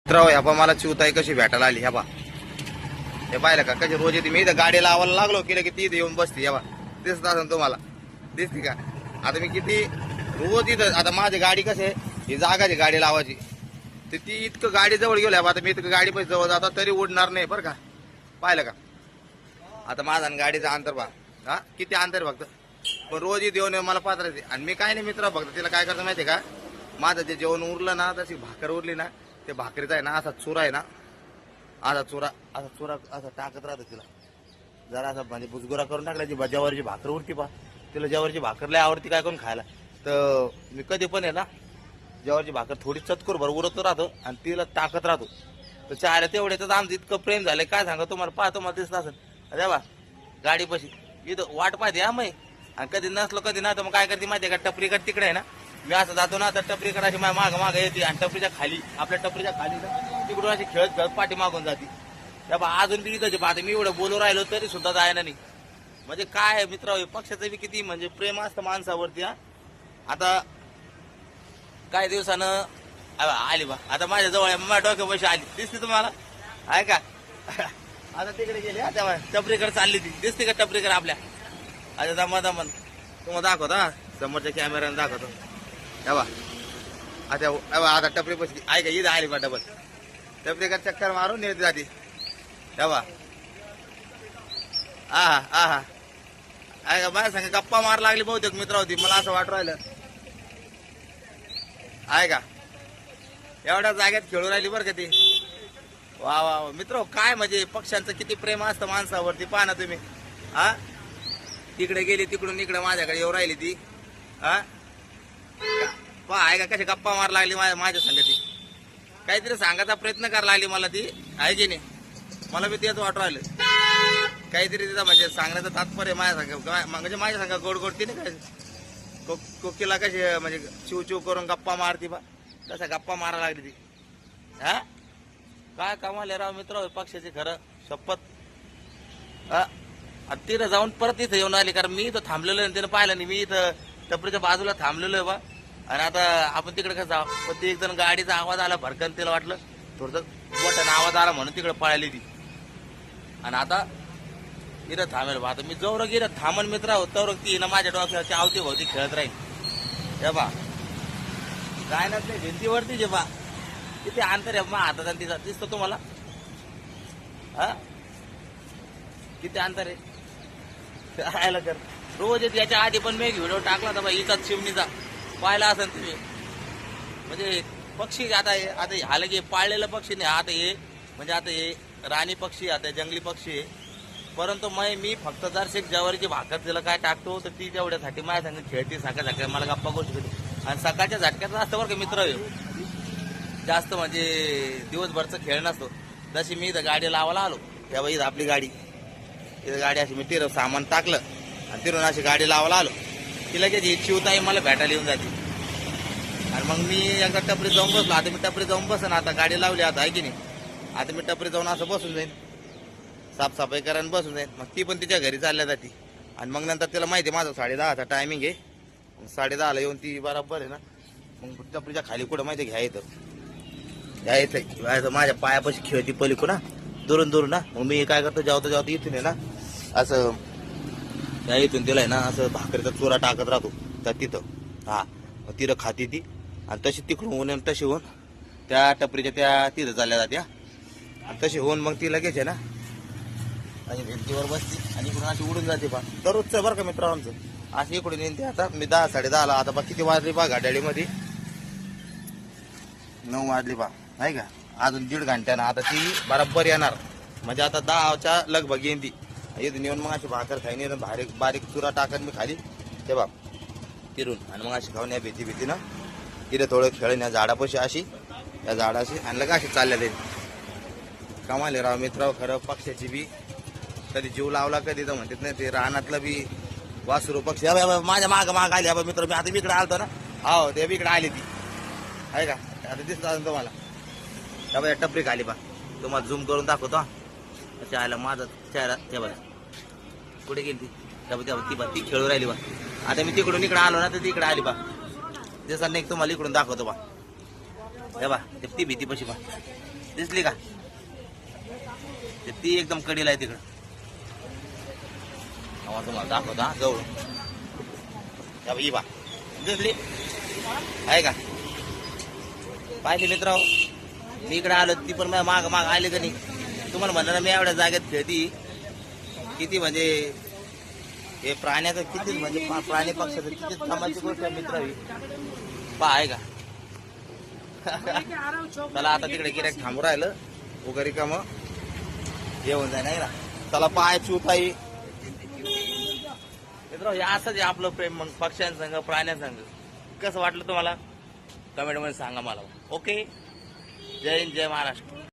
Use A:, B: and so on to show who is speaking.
A: ह्या बा मला चिवताई कशी भेटायला आली ह्या बा हे पाहिलं का कशी रोज येते मी इथं गाडी लावायला लागलो केलं की ती इथं येऊन बसते ह्या बा दिसत असेल तुम्हाला दिसते का आता मी किती रोज इथं आता माझी गाडी कशी आहे ही जागाची गाडी लावायची तर ती इतकं गाडी जवळ गेली आता मी इतकं गाडी पैसे जवळ जाता तरी उडणार नाही बरं का पाहिलं का आता माझा आणि गाडीचं अंतर बा हा किती अंतर फक्त पण रोज इथं येऊन मला पात्रायचे आणि मी काय नाही मित्र फक्त तिला काय करतो माहिती का माझं जे जेवण उरलं ना तशी भाकर उरली ना ते भाकरीचा आहे ना असा चुरा आहे ना असा चुरा असा टाकत राहतो तिला जरा असं म्हणजे बुजगुरा करून टाकला जी ज्वारीची भाकर उरती पा तिला ज्वारीची भाकर लय आवडती काय करून खायला तर मी कधी पण आहे ना ज्वारीची भाकर थोडी चतकूर भर उरत राहतो आणि तिला टाकत राहतो तर चायला तेवढ्याच आमचं इतकं प्रेम झालंय काय सांगा तुम्हाला पाहतो मला दिसत असेल अरे बा गाडी पशी इथं वाट पाहते हा मग आणि कधी नसलो कधी ना तर मग काय करते माहिती आहे का टपरीकडे तिकडे आहे ना मी असं जातो ना तर टपरीकडे अशी माग येते आणि टपरीच्या खाली आपल्या टपरीच्या खाली ना तिकडून अशी खेळत पाठी मागून जाते त्या बा अजून बी इथं पाहते मी एवढं बोलू राहिलो तरी सुद्धा जायना नाही म्हणजे काय मित्र पक्षाचं बी किती म्हणजे प्रेम असतं माणसावरती हा आता काही दिवसानं आली बा आता माझ्या जवळ माझ्या डोक्या पैसे आली दिसते तुम्हाला आहे का आता तिकडे गेली आता टपरीकडे चालली ती दिसते का टपरीकडे आपल्या आता दमन तुम्हाला दाखवतो हा समोरच्या कॅमेऱ्याने दाखवतो तेव्हा आता टपरी बसली आहे का इथं आली बा डबल टपरीकडे चक्कर मारून नेत जाते तेव्हा आहा आहे का माझ्या सांगा गप्पा मार लागली बहुतेक मित्र होती मला असं वाटू राहिलं आहे का एवढ्या जागेत खेळू राहिली बरं का ती वा वा मित्र काय म्हणजे पक्ष्यांचं किती प्रेम असतं माणसावरती पहा ना तुम्ही हा तिकडे गेली तिकडून इकडे माझ्याकडे येऊ राहिली ती हा पहा आहे का कशी गप्पा मार लागली माझ्या संगती काहीतरी सांगायचा प्रयत्न करायला लागली मला ती आहे की नाही मला बी तेच वाटू राहिलं काहीतरी तिथं म्हणजे सांगण्याचं तात्पर्य माझ्या सांगा म्हणजे माझ्या सांगा गोड गोड ती नाही काय कोकीला कशी म्हणजे चिव करून गप्पा मारती बा तसा गप्पा मारायला लागली ती हा काय कमाल राव मित्र पक्षाची खरं शपथ तिथं जाऊन परत इथं येऊन आली कारण मी इथं थांबलेलो आहे तिनं पाहिलं नाही मी इथं टपरीच्या बाजूला थांबलेलो आहे बा आणि आता आपण तिकडे कसं जाऊ पण ती एकदम गाडीचा आवाज आला भरकन तिला वाटलं थोडंसं मोठ्यानं आवाज आला म्हणून तिकडे पळाली ती आणि आता इथं थांबेल बा आता मी जवळ गेलं थांबन मित्र आहोत तर ती ना माझ्या डोक्याची आवती भोवती खेळत राहील हे बा जायलाच नाही भिंतीवरती जे बा किती अंतर आहे मग हातात आणि तिचा दिसतो तुम्हाला हा किती अंतर आहे राहायला कर रोज येते याच्या आधी पण मी एक व्हिडिओ टाकला होता बा इथंच चिमणीचा पाहिला असेल तुम्ही म्हणजे पक्षी आता ह्याला की पाळलेलं पक्षी नाही आता हे म्हणजे आता हे राणी पक्षी आता जंगली पक्षी आहे परंतु मी फक्त जर ज्वारीची भाकर तिला काय टाकतो तर ती तेवढ्यासाठी माझ्या सांगत खेळते सकाळ मला गप्पा गोष्टी करते आणि सकाळच्या झटक्यात असतं बरं का मित्र जास्त म्हणजे दिवसभरचं खेळ नसतो जशी मी इथं गाडी लावायला आलो तेव्हा इथं आपली गाडी इथं गाडी अशी मी तिथं सामान टाकलं आणि तिथून अशी गाडी लावायला आलो ती लगेच ही चिवताई मला भेटायला येऊन जाते आणि मग मी एकदा टपरी जाऊन बसलो आता मी टपरी जाऊन बसन आता गाडी लावली आता आहे की नाही आता मी टपरी जाऊन असं बसून जाईन साफसफाई करायला बसून जाईन मग ती पण तिच्या घरी चालल्या जाते आणि मग नंतर तिला माहिती आहे माझं 10:30चा टायमिंग आहे 10:30ला येऊन ती बरोबर आहे ना मग टपरीच्या खाली कुठं माहिती घ्यायचं माझ्या पायापाशी खेळती पलिकू ना दुरून ना मग मी काय करतो जेवतो इथून आहे ना असं त्या इथून तिला आहे ना असं भाकरीचा चुरा टाकत राहतो त्या तिथं हा मग तिथं खाती ती आणि तशी तिकडून होऊन आणि तशी होऊन त्या टपरीच्या त्या तिथं चालल्या जात्या आणि तशी होऊन मग ती लगेच आहे ना आणि भिंतीवर बसते आणि इकडून अशी उडून जाते पा दररोजचं बरं का मित्रांचं अशी इकडून येईन ते आता मी 10:30ला आता बा किती वाजली पा गाड्यामध्ये 9 वाजली पा नाही का अजून 1.5 घंट्यानं आता ती बरोबर येणार म्हणजे आता 10च्या लगभग येईन ती इथून येऊन मग अशी भाकर खाईन बारीक बारीक चुरा टाकत मी खाली ते बा फिरून आणि मग अशी खाऊन या भीती ना इथे थोडं खेळून या झाडापाशी अशी या झाडाशी आणि लगा अशी चालल्या जाईल कमाले राव मित्र खरं पक्षाची बी कधी जीव लावला कधी तर म्हणतात नाही ते रानातलं बी वासरू पक्षी माझ्या माग आली बाबा मित्र मी आता इकडे आलतो ना हो ते इकडे आली ती आहे का आता दिसत असेल तुम्हाला त्या टपरी खाली बा तुम्हाला झूम करून दाखवतो अशी आयला माझा चेहरा ते बघा कुठे गेली ती खेळू राहिली बा आता मी तिकडून इकडे आलो ना तर ती इकडे आली बा दिसत नाही तुम्हाला इकडून दाखवतो बा हे बा ती भीती पशी बा दिसली का? ती एकदम कडीला आहे तिकडं. तुम्हाला दाखवतो हा जवळ. ही बा दिसली आहे का? पाहिजे मित्र, मी इकडे आलो ती पण माग माग आले का नाही. तुम्हाला म्हणलं ना मी एवढ्या जागेत खेळती किती म्हणजे हे प्राण्याचं किती म्हणजे प्राणी पक्षाचं किती थांबायची गोष्ट आहे मित्र ही. पहा आहे का? चला आता तिकडे गिऱ्हाईक थांबू राहिलं वगैरे का मग जेवण जाय नाही ना. चला पाय चुताई मित्र, हे असंच आहे आपलं प्रेम. मग पक्ष्यांसंग प्राण्यांसंग कसं वाटलं तुम्हाला कमेंट मध्ये सांगा मला. ओके, जय हिंद, जय महाराष्ट्र.